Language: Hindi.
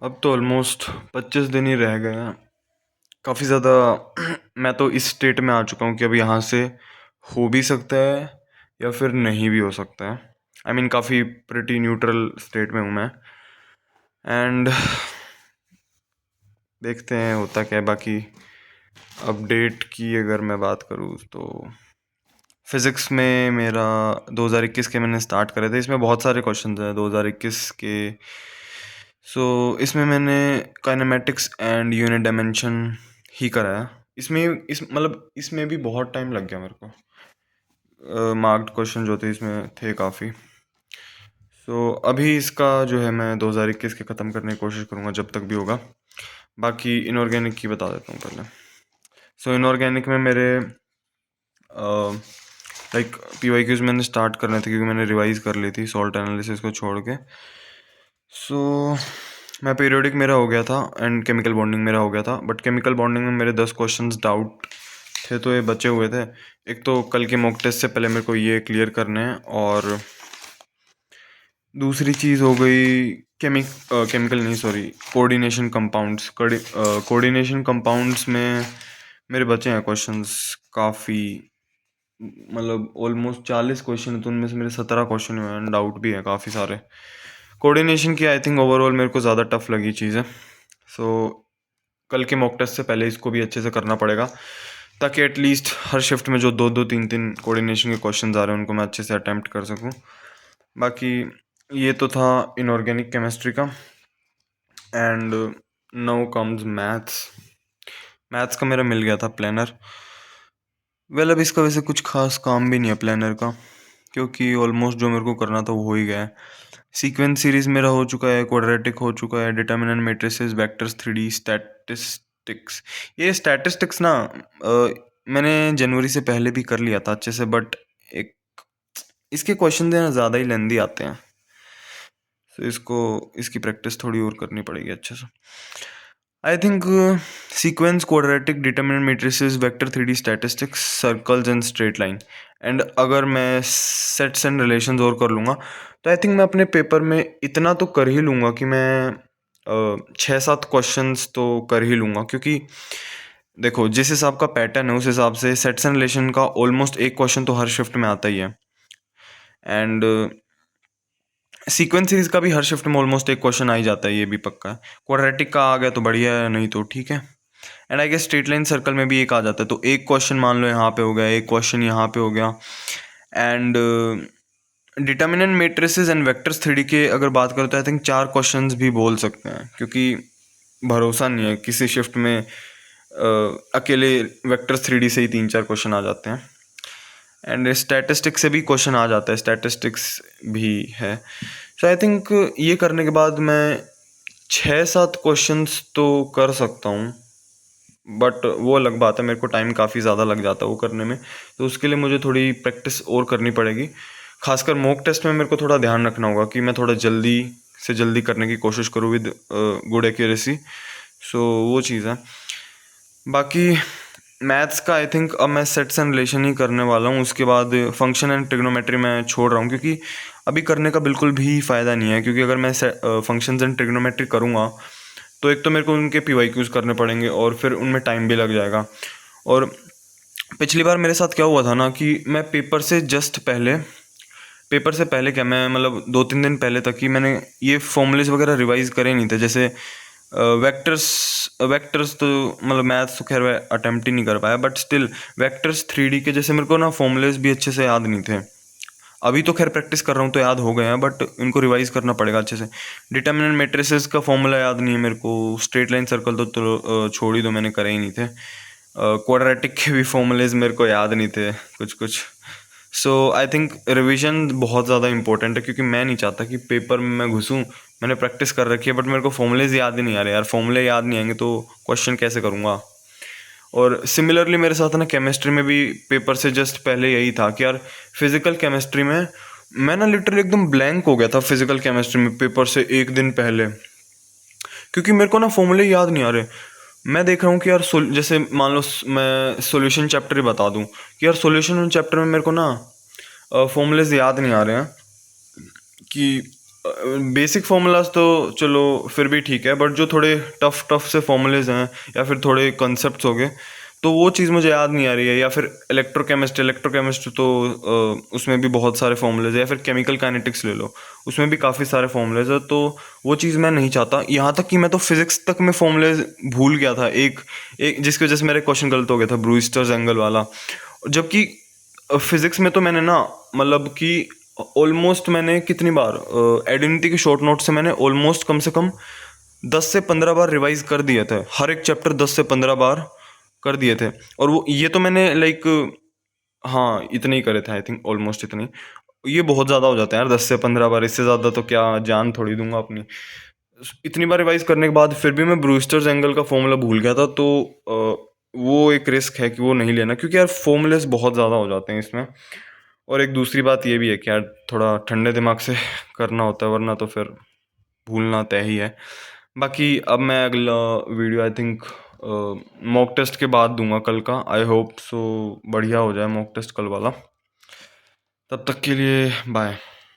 अब तो ऑलमोस्ट 25 दिन ही रह गए हैं। काफ़ी ज़्यादा मैं तो इस स्टेट में आ चुका हूँ कि अब यहाँ से हो भी सकता है या फिर नहीं भी हो सकता है। आई मीन काफ़ी प्रिटी न्यूट्रल स्टेट में हूँ मैं। एंड देखते हैं होता क्या है। बाकी अपडेट की अगर मैं बात करूँ तो फिज़िक्स में मेरा 2021 के मैंने स्टार्ट करे थे। इसमें बहुत सारे क्वेश्चंस हैं 2021 के। इसमें मैंने काइनेमेटिक्स एंड यूनिट डायमेंशन ही करा है। इसमें इस मतलब इसमें भी बहुत टाइम लग गया मेरे को। मार्क्ड क्वेश्चन जो थे इसमें थे काफ़ी। अभी इसका जो है मैं 2021 के ख़त्म करने की कोशिश करूँगा जब तक भी होगा। बाकी इनऑर्गेनिक की बता देता हूँ पहले। इनऑर्गेनिक में मेरे लाइक पीवाईक्यूज़ मैंने स्टार्ट करने थे क्योंकि मैंने रिवाइज़ कर ली थी सॉल्ट एनालिसिस को छोड़ के। मैं पीरियोडिक मेरा हो गया था एंड केमिकल बॉन्डिंग मेरा हो गया था, बट केमिकल बॉन्डिंग में मेरे 10 क्वेश्चंस डाउट थे तो ये बचे हुए थे। एक तो कल के मॉक टेस्ट से पहले मेरे को ये क्लियर करने हैं, और दूसरी चीज़ हो गई केमिकल नहीं sorry coordination compounds. Coordination compounds में मेरे बचे हैं क्वेश्चंस काफ़ी, मतलब ऑलमोस्ट 40 क्वेश्चन है तो उनमें से मेरे 17 क्वेश्चन हुए हैं, डाउट भी है काफ़ी सारे। कोऑर्डिनेशन की आई थिंक ओवरऑल मेरे को ज़्यादा टफ लगी चीज़ है। कल के मॉक टेस्ट से पहले इसको भी अच्छे से करना पड़ेगा ताकि एटलीस्ट हर शिफ्ट में जो दो दो तीन तीन कोऑर्डिनेशन के क्वेश्चन आ रहे हैं उनको मैं अच्छे से अटैम्प्ट कर सकूं। बाकी ये तो था इनऑर्गेनिक केमिस्ट्री का। And now comes maths. Maths का मेरा मिल गया था प्लानर। अब इसका वैसे कुछ खास काम भी नहीं है प्लानर का, क्योंकि ऑलमोस्ट जो मेरे को करना था वो हो ही गया है। सीक्वेंस सीरीज मेरा हो चुका है, क्वाड्रेटिक हो चुका है, determinant matrices, vectors, 3D, statistics. ये स्टैटिस्टिक्स ना मैंने जनवरी से पहले भी कर लिया था अच्छे से, बट एक इसके क्वेश्चन देना ज़्यादा ही लेंदी आते हैं, तो इसकी प्रैक्टिस थोड़ी और करनी पड़ेगी अच्छे से। I think sequence, quadratic, determinant matrices, vector, 3D, statistics, circles and straight line. And अगर मैं सेट्स एंड रिलेशंस और कर लूँगा तो आई थिंक मैं अपने पेपर में इतना तो कर ही लूँगा कि मैं 6-7 क्वेश्चंस तो कर ही लूँगा, क्योंकि देखो जिस हिसाब का पैटर्न है उस हिसाब से सेट्स एंड रिलेशन का ऑलमोस्ट एक क्वेश्चन तो हर शिफ्ट में आता ही है। एंड सीक्वेंस सीरीज का भी हर शिफ्ट में ऑलमोस्ट एक क्वेश्चन आ ही जाता है, ये भी पक्का है। क्वाड्रेटिक का आ गया तो बढ़िया है, नहीं तो ठीक है। And I guess straight line circle में भी एक आ जाता है, तो एक क्वेश्चन मान लो यहाँ पे हो गया, एक क्वेश्चन यहाँ पे हो गया। And determinant matrices and vectors 3D के अगर बात करें तो आई थिंक 4 क्वेश्चंस भी बोल सकते हैं, क्योंकि भरोसा नहीं है किसी शिफ्ट में अकेले वेक्टर्स 3D से ही 3-4 क्वेश्चन आ जाते हैं। एंड स्टैटिस्टिक्स से भी क्वेश्चन आ जाता है, स्टैटिस्टिक्स भी है। आई थिंक ये करने के बाद मैं 6-7 क्वेश्चंस तो कर सकता हूँ, बट वो अलग बात है, मेरे को टाइम काफ़ी ज़्यादा लग जाता है वो करने में, तो उसके लिए मुझे थोड़ी प्रैक्टिस और करनी पड़ेगी। खासकर मॉक टेस्ट में मेरे को थोड़ा ध्यान रखना होगा कि मैं थोड़ा जल्दी से जल्दी करने की कोशिश करूँ विद गुड एक्यूरेसी। वो चीज़ है। बाकी मैथ्स का आई थिंक अब मैं सेट्स एंड रिलेशन ही करने वाला हूँ, उसके बाद फंक्शन एंड ट्रिग्नोमेट्री मैं छोड़ रहा हूँ, क्योंकि अभी करने का बिल्कुल भी फ़ायदा नहीं है। क्योंकि अगर मैं फंक्शंस एंड ट्रिग्नोमेट्री करूँगा तो एक तो मेरे को उनके पीवाईक्यूज़ करने पड़ेंगे और फिर उनमें टाइम भी लग जाएगा। और पिछली बार मेरे साथ क्या हुआ था ना कि मैं पेपर से पहले क्या, मैं मतलब 2-3 दिन पहले तक ही मैंने ये फॉर्मूलेस वगैरह रिवाइज़ करे नहीं थे। जैसे वेक्टर्स तो मतलब मैथ्स तो खैर अटेम्प्ट ही नहीं कर पाया, बट स्टिल वेक्टर्स 3D के जैसे मेरे को ना फॉर्मूलेस भी अच्छे से याद नहीं थे। अभी तो खैर प्रैक्टिस कर रहा हूँ तो याद हो गए हैं, बट इनको रिवाइज करना पड़ेगा अच्छे से। डिटर्मिनेंट मैट्रिसेस का फॉर्मूला याद नहीं है मेरे को। स्ट्रेट लाइन सर्कल तो छोड़ ही दो, मैंने करे ही नहीं थे। क्वाड्रेटिक के भी फॉर्मूलेज मेरे को याद नहीं थे कुछ कुछ। आई थिंक रिवीजन बहुत ज़्यादा इंपॉर्टेंट है, क्योंकि मैं नहीं चाहता कि पेपर में मैं घुसूँ, मैंने प्रैक्टिस कर रखी है बट मेरे को फॉर्मूलेज याद ही नहीं आ रहे यार। फॉर्मूले याद नहीं आएंगे तो क्वेश्चन कैसे करूँगा। और सिमिलरली मेरे साथ ना केमिस्ट्री में भी पेपर से जस्ट पहले यही था कि यार फिजिकल केमिस्ट्री में मैं ना लिटरली एकदम ब्लैंक हो गया था फिजिकल केमिस्ट्री में पेपर से एक दिन पहले, क्योंकि मेरे को ना फॉर्मूले याद नहीं आ रहे। मैं देख रहा हूँ कि यार जैसे मान लो मैं सॉल्यूशन चैप्टर ही बता दूँ कि यार सॉल्यूशन चैप्टर में मेरे को ना फॉर्मूलेज याद नहीं आ रहे हैं कि बेसिक फार्मूलाज तो चलो फिर भी ठीक है, बट जो थोड़े टफ टफ से फॉर्मूलेज हैं या फिर थोड़े कॉन्सेप्ट्स हो गए, तो वो चीज़ मुझे याद नहीं आ रही है। या फिर इलेक्ट्रोकेमिस्ट्री तो उसमें भी बहुत सारे फॉर्मूलेज है। या फिर केमिकल काइनेटिक्स ले लो, उसमें भी काफ़ी सारे फॉर्मूलेज है। तो वो चीज़ मैं नहीं चाहता। यहाँ तक कि मैं तो फिजिक्स तक में फॉर्मूलेज भूल गया था, एक एक जिसकी वजह से मेरा क्वेश्चन गलत हो गया था, ब्रूस्टर्स एंगल वाला। जबकि फिजिक्स में तो मैंने ना, मतलब कि ऑलमोस्ट मैंने कितनी बार आइडेंटिटी के शॉर्ट नोट से मैंने ऑलमोस्ट कम से कम 10 से 15 बार रिवाइज कर दिए थे। हर एक चैप्टर 10 से 15 बार कर दिए थे। और वो ये तो मैंने लाइक, हाँ इतने ही करे थे, आई थिंक ऑलमोस्ट इतने ही। ये बहुत ज़्यादा हो जाता है यार, 10 से 15 बार, इससे ज़्यादा तो क्या जान थोड़ी दूंगा अपनी। इतनी बार रिवाइज करने के बाद फिर भी मैं ब्रूस्टर्स एंगल का फॉर्मूला भूल गया था। तो वो एक रिस्क है कि वो नहीं लेना, क्योंकि यार फॉर्मूलेस बहुत ज़्यादा हो जाते हैं इसमें। और एक दूसरी बात ये भी है कि यार थोड़ा ठंडे दिमाग से करना होता है, वरना तो फिर भूलना तय ही है। बाकी अब मैं अगला video I think mock test के बाद दूंगा कल का। आई होप सो बढ़िया हो जाए मॉक टेस्ट कल वाला। तब तक के लिए बाय।